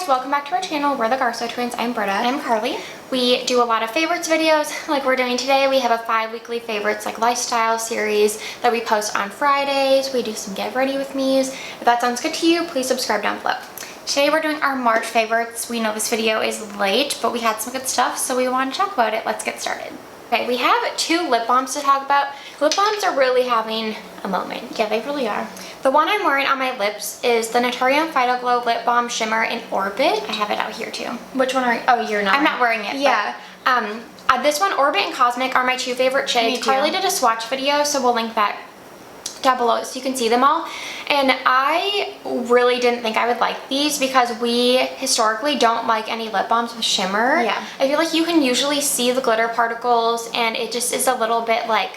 guys, welcome back to our channel. We're the Garso Twins. I'm Britta. And I'm Carly. We do a lot of favorites videos like we're doing today. We have a 5 weekly favorites like lifestyle series that we post on Fridays. We do some get ready with me's. If that sounds good to you, please subscribe down below. Today we're doing our March favorites. We know this video is late, but we had some good stuff, so we want to talk about it. Let's get started. Okay, we have 2 lip balms to talk about. Lip balms are really having a moment. Yeah, they really are. The one I'm wearing on my lips is the Naturium Phyto Glow Lip Balm Shimmer in Orbit. I have it out here too. Which one are you? Oh, you're not. I'm not wearing it. Yeah. But, this one, Orbit and Cosmic, are my 2 favorite shades. Carly did a swatch video, so we'll link that down below so you can see them all. And I really didn't think I would like these because we historically don't like any lip balms with shimmer. Yeah. I feel like you can usually see the glitter particles and it just is a little bit like,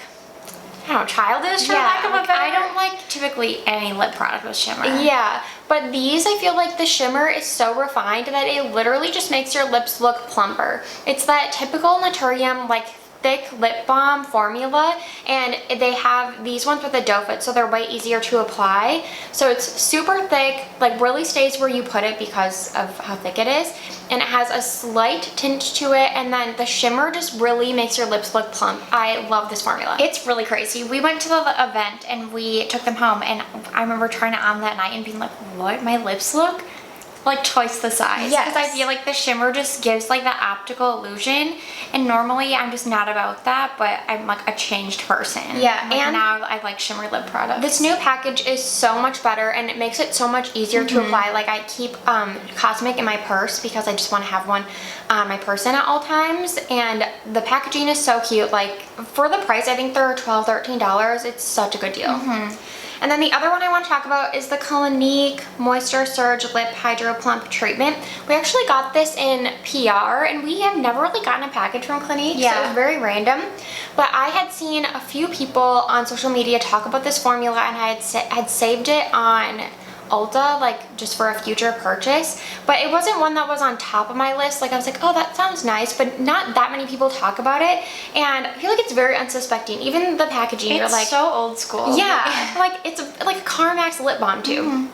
I don't know, childish for lack of a better. I don't like typically any lip product with shimmer. Yeah, but these, I feel like the shimmer is so refined that it literally just makes your lips look plumper. It's that typical Naturium like thick lip balm formula, and they have these ones with a doe foot, so they're way easier to apply. So it's super thick, like really stays where you put it because of how thick it is, and it has a slight tint to it, and then the shimmer just really makes your lips look plump. I love this formula. It's really crazy. We went to the event and we took them home, and I remember trying it on that night and being like, what? My lips look like twice the size. Yes. Because I feel like the shimmer just gives like that optical illusion, and normally I'm just not about that, but I'm like a changed person. Yeah, like and now I like shimmer lip products. This new package is so much better, and it makes it so much easier to apply. Like, I keep Cosmic in my purse because I just want to have one on my person at all times, and the packaging is so cute. Like, for the price, I think they're $12, $13. It's such a good deal. And then the other one I want to talk about is the Clinique Moisture Surge Lip Hydro Plump Treatment. We actually got this in PR, and we have never really gotten a package from Clinique, so it was very random. But I had seen a few people on social media talk about this formula, and I had saved it on Ulta, like just for a future purchase, but it wasn't one that was on top of my list. Like, I was like, oh, that sounds nice, but not that many people talk about it, and I feel like it's very unsuspecting. Even the packaging, you're like, so old school. yeah, like it's like a CarMax lip balm too.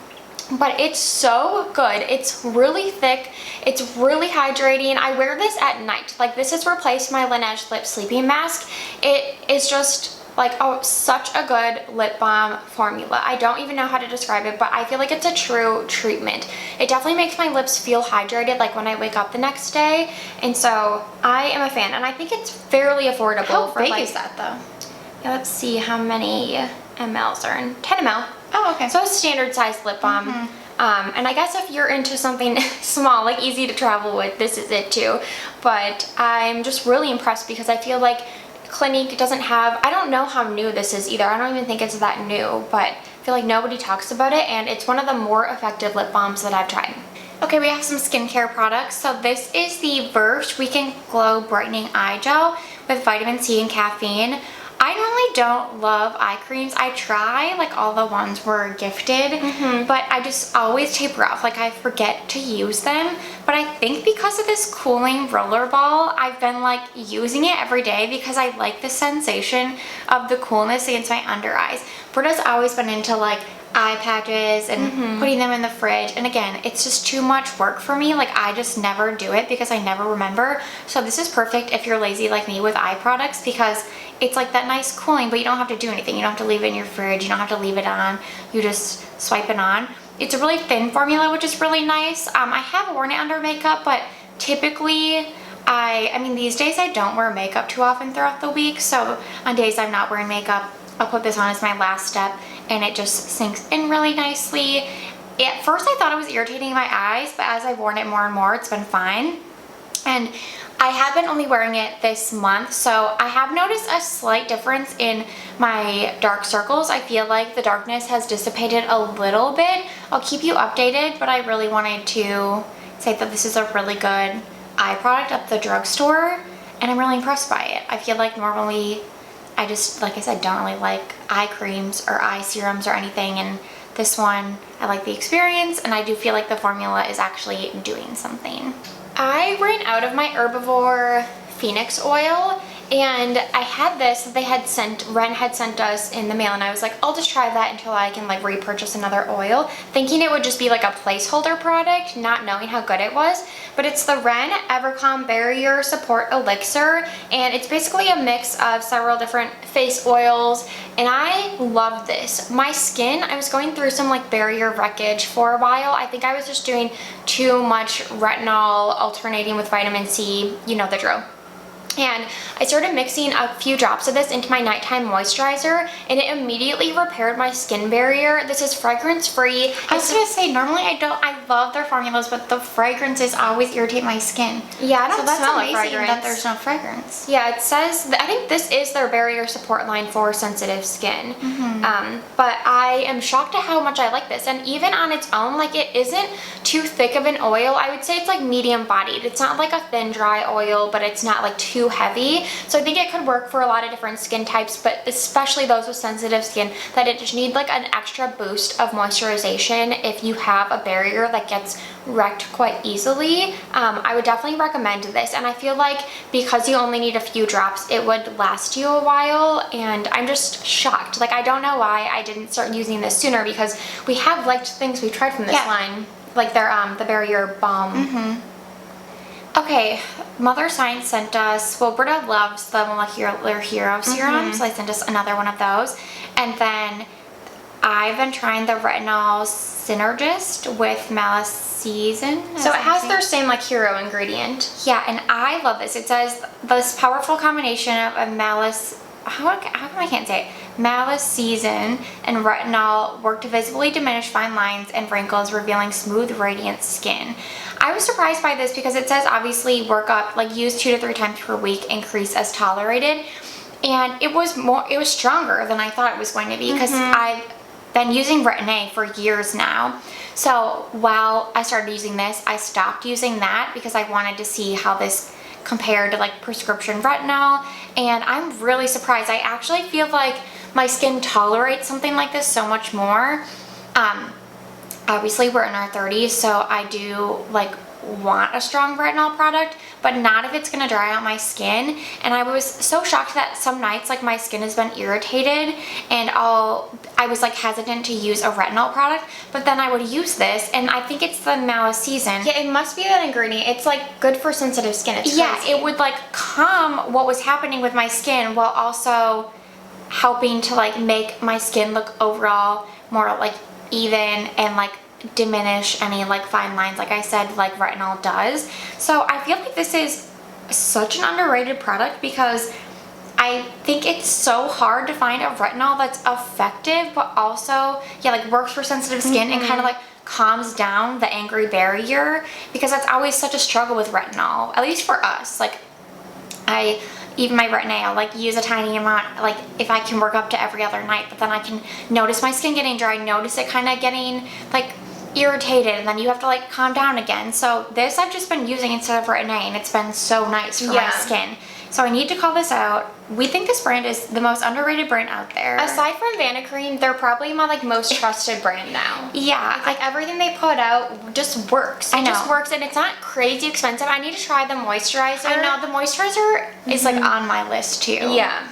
But it's so good. It's really thick. It's really hydrating. I wear this at night. Like, this has replaced my Laneige lip sleeping mask. It is just like, oh, such a good lip balm formula. I don't even know how to describe it, but I feel like it's a true treatment. It definitely makes my lips feel hydrated, like when I wake up the next day. And so I am a fan, and I think it's fairly affordable. How big is that though? Yeah, let's see how many mLs are in. 10 ml. Oh, okay. So a standard size lip balm. And I guess if you're into something small, like easy to travel with, this is it too. But I'm just really impressed because I feel like Clinique doesn't have, I don't know how new this is either. I don't even think it's that new, but I feel like nobody talks about it, and it's one of the more effective lip balms that I've tried. Okay, we have some skincare products. So this is the Verge Weekend Glow Brightening Eye Gel with vitamin C and caffeine. I normally don't love eye creams. I try, like all the ones we're gifted, but I just always taper off. Like, I forget to use them. But I think because of this cooling roller ball, I've been like using it every day because I like the sensation of the coolness against my under eyes. Britta's always been into like eye patches and putting them in the fridge, and again, it's just too much work for me. Like, I just never do it because I never remember. So this is perfect if you're lazy like me with eye products, because it's like that nice cooling, but you don't have to do anything. You don't have to leave it in your fridge. You don't have to leave it on. You just swipe it on. It's a really thin formula, which is really nice. I have worn it under makeup, but typically I mean, these days I don't wear makeup too often throughout the week. So on days I'm not wearing makeup, I'll put this on as my last step, and it just sinks in really nicely. At first I thought it was irritating my eyes, but as I've worn it more and more, it's been fine. And I have been only wearing it this month, so I have noticed a slight difference in my dark circles. I feel like the darkness has dissipated a little bit. I'll keep you updated, but I really wanted to say that this is a really good eye product at the drugstore, and I'm really impressed by it. I feel like normally I just, like I said, don't really like eye creams or eye serums or anything, and this one, I like the experience, and I do feel like the formula is actually doing something. I ran out of my Herbivore Phoenix oil, And I had this, Ren had sent us in the mail, and I was like, I'll just try that until I can like repurchase another oil, thinking it would just be like a placeholder product, not knowing how good it was. But it's the Ren Evercalm Barrier Support Elixir, and it's basically a mix of several different face oils, and I love this. My skin, I was going through some like barrier wreckage for a while. I think I was just doing too much retinol alternating with vitamin C, you know the drill. And I started mixing a few drops of this into my nighttime moisturizer, and it immediately repaired my skin barrier. This is fragrance free. I was gonna say, normally I love their formulas, but the fragrances always irritate my skin. Yeah, I don't smell So a that's amazing fragrance. that there's no fragrance. Yeah, it says, I think this is their barrier support line for sensitive skin. But I am shocked at how much I like this. And even on its own, like it isn't too thick of an oil. I would say it's like medium bodied. It's not like a thin, dry oil, but it's not like too heavy. So I think it could work for a lot of different skin types, but especially those with sensitive skin that it just need like an extra boost of moisturization if you have a barrier that gets wrecked quite easily. I would definitely recommend this, and I feel like because you only need a few drops, it would last you a while, and I'm just shocked. Like I don't know why I didn't start using this sooner, because we have liked things we tried from this line, like their the barrier balm. Okay, Mother Science sent us, well, Britta loves the Molecular Hero serum, so I sent us another one of those. And then I've been trying the Retinol Synergist with Maliseason. So it has their same like hero ingredient. Yeah, and I love this. It says this powerful combination of a how come I can't say it? Maliseason and retinol work to visibly diminish fine lines and wrinkles, revealing smooth, radiant skin. I was surprised by this because it says obviously work up, like use 2 to 3 times per week, increase as tolerated. And it was stronger than I thought it was going to be, because I've been using Retin-A for years now. So while I started using this, I stopped using that because I wanted to see how this compared to like prescription retinol, and I'm really surprised. I actually feel like my skin tolerates something like this so much more. Obviously we're in our 30s, so I do like want a strong retinol product, but not if it's gonna dry out my skin. And I was so shocked that some nights like my skin has been irritated, and I was like hesitant to use a retinol product, but then I would use this, and I think it's the Maliseason. Yeah, it must be that ingredient. It's like good for sensitive skin. It's crazy. It would like calm what was happening with my skin while also helping to like make my skin look overall more like even and like diminish any like fine lines, like I said, like retinol does. So I feel like this is such an underrated product, because I think it's so hard to find a retinol that's effective but also like works for sensitive skin and kind of like calms down the angry barrier, because that's always such a struggle with retinol, at least for us. Like even my Retin-A, I'll like use a tiny amount, like if I can work up to every other night, but then I can notice my skin getting dry, notice it kind of getting like irritated, and then you have to like calm down again. So this I've just been using instead of Retin-A, and it's been so nice for my skin. So I need to call this out. We think this brand is the most underrated brand out there. Aside from Vanacream, they're probably my like most trusted brand now. Yeah, like everything they put out just works. It just works, and it's not crazy expensive. I need to try the moisturizer. I know, the moisturizer is like on my list too. Yeah.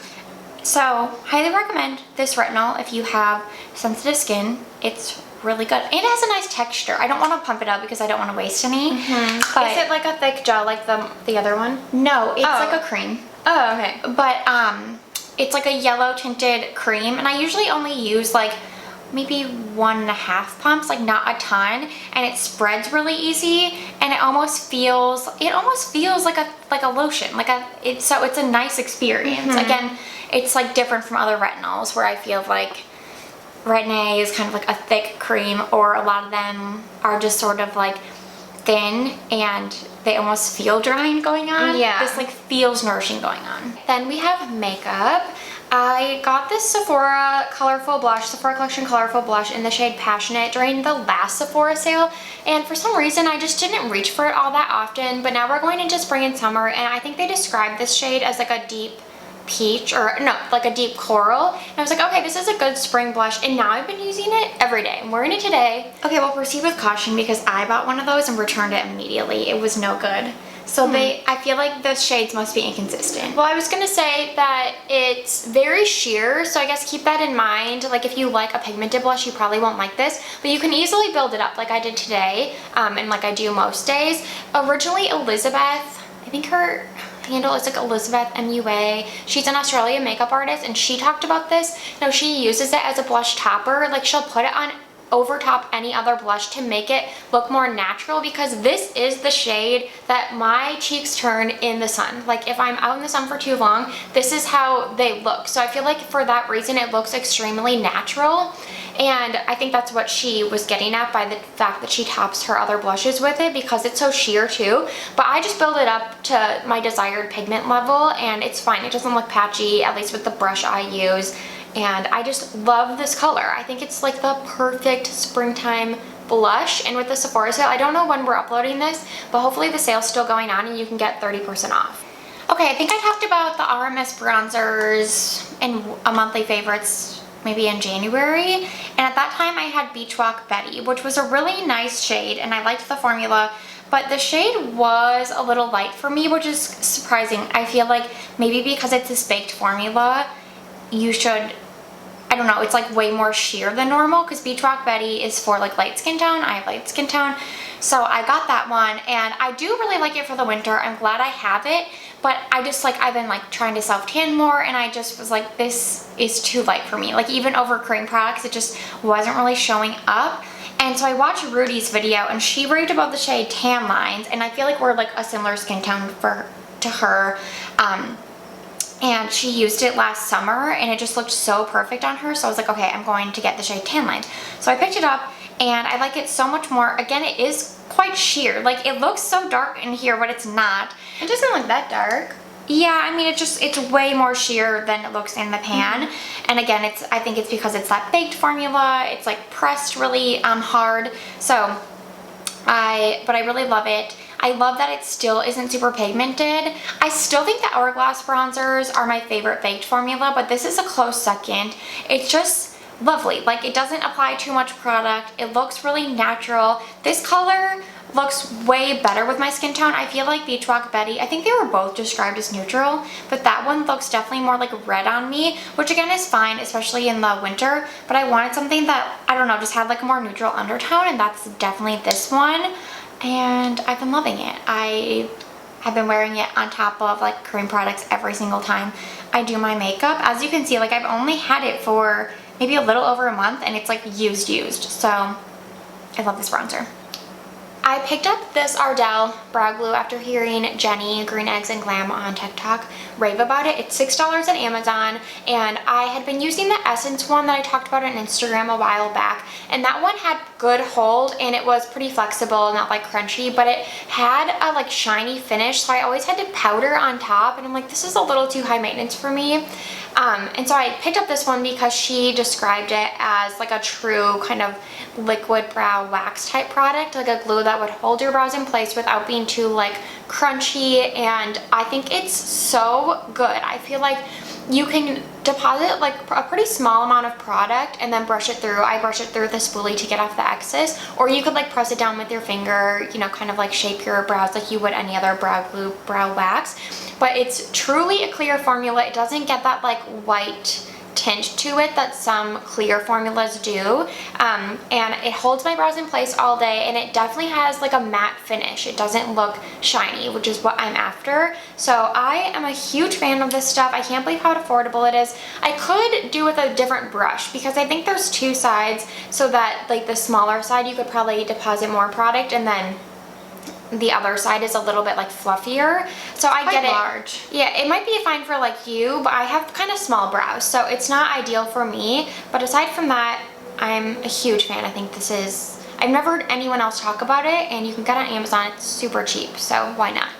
So highly recommend this retinol if you have sensitive skin. It's really good. It has a nice texture. I don't want to pump it up because I don't want to waste any. But is it like a thick gel like the other one? No, it's like a cream. Oh, okay. But it's like a yellow tinted cream, and I usually only use like maybe 1.5 pumps, like not a ton, and it spreads really easy, and it almost feels like a lotion, so it's a nice experience. Again, it's like different from other retinols where I feel like Retin-A is kind of like a thick cream, or a lot of them are just sort of like thin and they almost feel drying going on. Yeah. This like feels nourishing going on. Then we have makeup. I got this Sephora Collection Colorful Blush in the shade Passionate during the last Sephora sale, and for some reason I just didn't reach for it all that often, but now we're going into spring and summer, and I think they described this shade as like a deep peach, or no, like a deep coral, and I was like, okay, this is a good spring blush, and now I've been using it every day. I'm wearing it today. Okay, well, proceed with caution, because I bought one of those and returned it immediately. It was no good. So I feel like the shades must be inconsistent. Well, I was gonna say that it's very sheer, so I guess keep that in mind. Like if you like a pigmented blush, you probably won't like this, but you can easily build it up like I did today, and like I do most days. Originally, Elizabeth, I think her handle is like Elizabeth MUA. She's an Australian makeup artist, and she talked about this. You know, she uses it as a blush topper. Like she'll put it on over top any other blush to make it look more natural, because this is the shade that my cheeks turn in the sun. Like if I'm out in the sun for too long, this is how they look. So I feel like for that reason it looks extremely natural, and I think that's what she was getting at by the fact that she tops her other blushes with it, because it's so sheer too. But I just build it up to my desired pigment level and it's fine. It doesn't look patchy, at least with the brush I use. And I just love this color. I think it's like the perfect springtime blush. And with the Sephora sale, I don't know when we're uploading this, but hopefully the sale's still going on and you can get 30% off. Okay, I think I talked about the RMS bronzers and a monthly favorites maybe in January. And at that time I had Beach Walk Betty, which was a really nice shade and I liked the formula. But the shade was a little light for me, which is surprising. I feel like maybe because it's this baked formula, you should, I don't know, it's like way more sheer than normal, because Beach Walk Betty is for like light skin tone. I have light skin tone. So I got that one and I do really like it for the winter. I'm glad I have it, but I just like, I've been like trying to self tan more and I just was like, this is too light for me. Like even over cream products, it just wasn't really showing up. And so I watched Rudy's video and she raved about the shade Tan Lines, and I feel like we're like a similar skin tone to her. And she used it last summer and it just looked so perfect on her. So I was like, okay, I'm going to get the shade Tan Lines. So I picked it up and I like it so much more. Again, it is quite sheer. Like it looks so dark in here, but it's not. It doesn't look that dark. Yeah, I mean, it's way more sheer than it looks in the pan. And again, I think it's because it's that baked formula. It's like pressed really hard. So but I really love it. I love that it still isn't super pigmented. I still think the Hourglass bronzers are my favorite baked formula, but this is a close second. It's just lovely. Like it doesn't apply too much product. It looks really natural. This color looks way better with my skin tone. I feel like Beach Walk Betty, I think they were both described as neutral, but that one looks definitely more like red on me, which again is fine, especially in the winter, but I wanted something that, I don't know, just had like a more neutral undertone, and that's definitely this one. And I've been loving it. I have been wearing it on top of like cream products every single time I do my makeup. As you can see, like I've only had it for maybe a little over a month and it's like used. So I love this bronzer. I picked up this Ardell brow glue after hearing Jenny, Green Eggs and Glam on TikTok rave about it. It's $6 on Amazon, and I had been using the Essence one that I talked about on Instagram a while back, and that one had good hold and it was pretty flexible, not like crunchy, but it had a like shiny finish, so I always had to powder on top, and I'm like, this is a little too high maintenance for me. And so I picked up this one because she described it as like a true kind of liquid brow wax type product, like a glue that would hold your brows in place without being too like crunchy, and I think it's so good. I feel like you can deposit like a pretty small amount of product and then brush it through. I brush it through with a spoolie to get off the excess, or you could like press it down with your finger, you know, kind of like shape your brows like you would any other brow glue, brow wax. But it's truly a clear formula. It doesn't get that like white tint to it that some clear formulas do, and it holds my brows in place all day, and it definitely has like a matte finish. It doesn't look shiny, which is what I'm after. So I am a huge fan of this stuff. I can't believe how affordable it is. I could do with a different brush because I think there's two sides, so that like the smaller side you could probably deposit more product, and then the other side is a little bit like fluffier. So I get it. Large. Yeah, it might be fine for like you, but I have kind of small brows, so it's not ideal for me. But aside from that, I'm a huge fan. I think this is, I've never heard anyone else talk about it, and you can get it on Amazon. It's super cheap, so why not?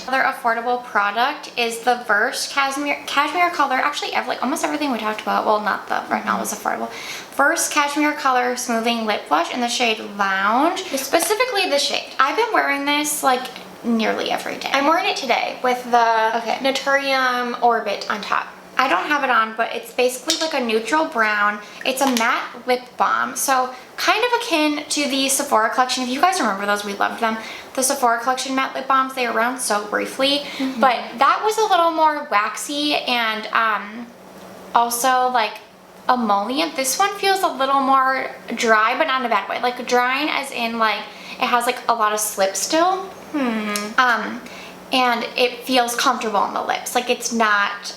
Another affordable product is the Verse Cashmere Color. Actually, like almost everything we talked about, well, not the Retinol was affordable. Verse Cashmere Color Smoothing Lip Blush in the shade Lounge. Specifically the shade. I've been wearing this like nearly every day. I'm wearing it today with the Naturium Orbit on top. I don't have it on, but it's basically like a neutral brown. It's a matte lip balm. So kind of akin to the Sephora collection. If you guys remember those, we loved them. The Sephora collection matte lip balms, they were around so briefly. But that was a little more waxy and also like emollient. This one feels a little more dry, but not in a bad way. Like drying as in like it has like a lot of slip still. And it feels comfortable on the lips. Like it's not,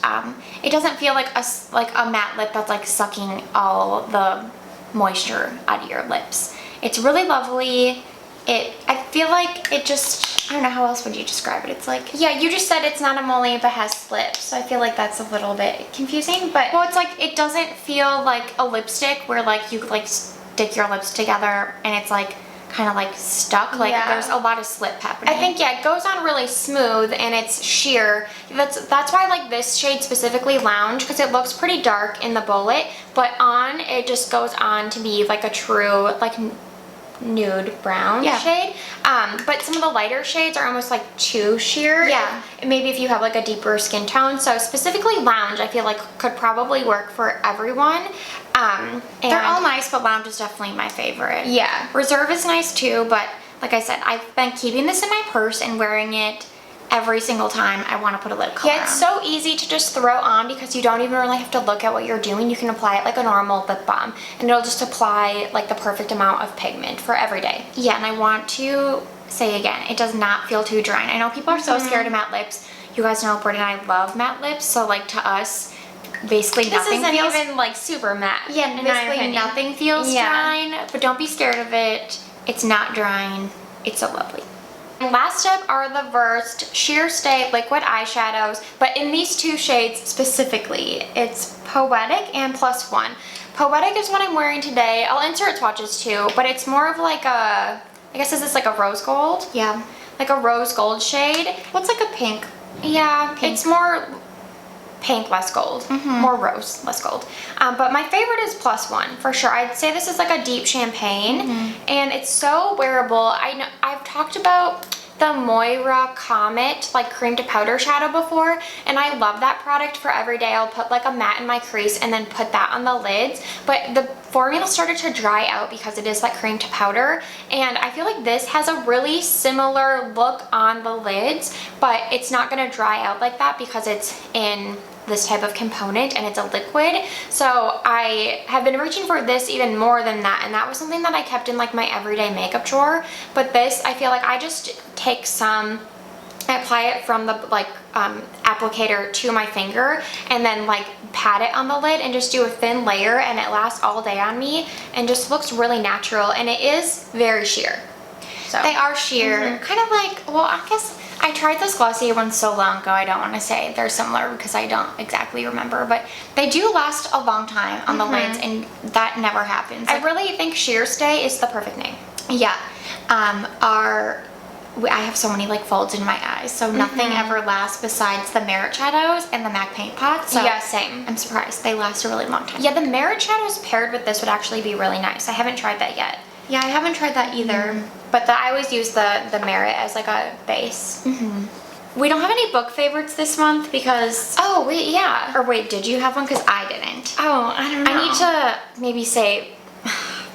it doesn't feel like a matte lip that's like sucking all the moisture out of your lips. It's really lovely. I feel like it just, I don't know, how else would you describe it? It's like, Yeah, you just said it's not emollient but has slips, so I feel like that's a little bit confusing, but well, it's like, it doesn't feel like a lipstick where like you like stick your lips together and it's like kind of like stuck. Like there's a lot of slip happening. I think, yeah, it goes on really smooth and it's sheer. That's why I like this shade specifically, Lounge, because it looks pretty dark in the bullet, but on it just goes on to be like a true like nude brown shade. But some of the lighter shades are almost like too sheer. Yeah. Maybe if you have like a deeper skin tone. So specifically Lounge, I feel like could probably work for everyone. They're all nice, but Lounge is definitely my favorite. Yeah. Reserve is nice too, but like I said, I've been keeping this in my purse and wearing it every single time I want to put a lip color Yeah, it's on. so easy to just throw on because you don't even really have to look at what you're doing. You can apply it like a normal lip balm and it'll just apply like the perfect amount of pigment for every day. Yeah, and I want to say again, it does not feel too drying. I know people are so scared of matte lips. You guys know Brittany and I love matte lips, so like to us, basically nothing This isn't feels... even like super matte. Yeah, in my basically opinion. nothing feels drying, but don't be scared of it. It's not drying. It's so lovely. And last up are the Versed Sheer Stay Liquid Eyeshadows, but in these two shades specifically. It's Poetic and Plus One. Poetic is what I'm wearing today. I'll insert swatches too, but it's more of like a, I guess is this like a rose gold? Yeah. Like a rose gold shade. What's like a pink? Yeah, Pink. it's more pink, less gold. More rose, less gold. But my favorite is Plus One, for sure. I'd say this is like a deep champagne, and it's so wearable. I've talked about the Moira Comet like cream to powder shadow before, and I love that product for every day. I'll put like a matte in my crease and then put that on the lids, but the formula started to dry out because it is like cream to powder, and I feel like this has a really similar look on the lids, but it's not going to dry out like that because it's in this type of component and it's a liquid. So I have been reaching for this even more than that, and that was something that I kept in like my everyday makeup drawer. But this, I feel like I just take some, I apply it from the like applicator to my finger and then like pat it on the lid and just do a thin layer, and it lasts all day on me and just looks really natural, and it is very sheer. So They are sheer. Kind of like, well, I guess I tried those Glossier ones so long ago, I don't want to say they're similar because I don't exactly remember, but they do last a long time on the lids, and that never happens. I really think Sheer Stay is the perfect name. Yeah. I have so many like folds in my eyes, so nothing ever lasts besides the Merit shadows and the MAC paint pot. So Yeah, same. I'm surprised. They last a really long time. Yeah, the Merit shadows paired with this would actually be really nice. I haven't tried that yet. Yeah, I haven't tried that either. But I always use the Merit as like a base. We don't have any book favorites this month because... Oh, wait, yeah. Or wait, did you have one? Because I didn't. Oh, I don't know. I need to maybe say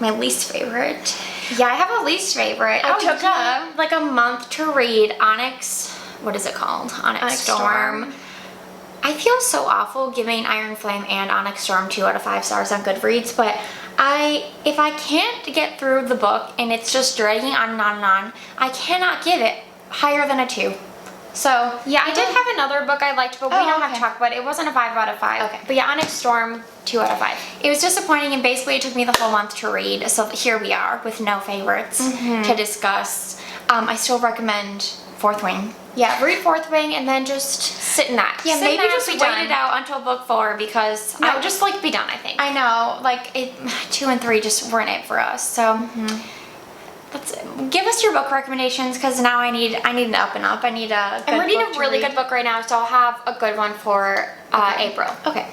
my least favorite. Yeah, I have a least favorite. It took duh. me like a month to read Onyx. What is it called? Onyx Storm. I feel so awful giving Iron Flame and Onyx Storm 2 out of 5 stars on Goodreads, but if I can't get through the book and it's just dragging on and on and on, I cannot give it higher than a 2. So Yeah, I did have another book I liked, but we don't have to talk about it. It wasn't a 5 out of 5. Okay. But yeah, Onyx Storm, 2 out of 5. It was disappointing, and basically it took me the whole month to read, so here we are with no favorites to discuss. I still recommend Fourth Wing. Yeah, read Fourth Wing and then just sit in that. Yeah, Sit in maybe that just and wait be done. it out until book 4 because No, just like be done, I think. I know, like 2 and 3 just weren't it for us. So let's give us your book recommendations, because now I need an up and up. I need a good I'm reading book a to really read. good book right now, so I'll have a good one for April. Okay.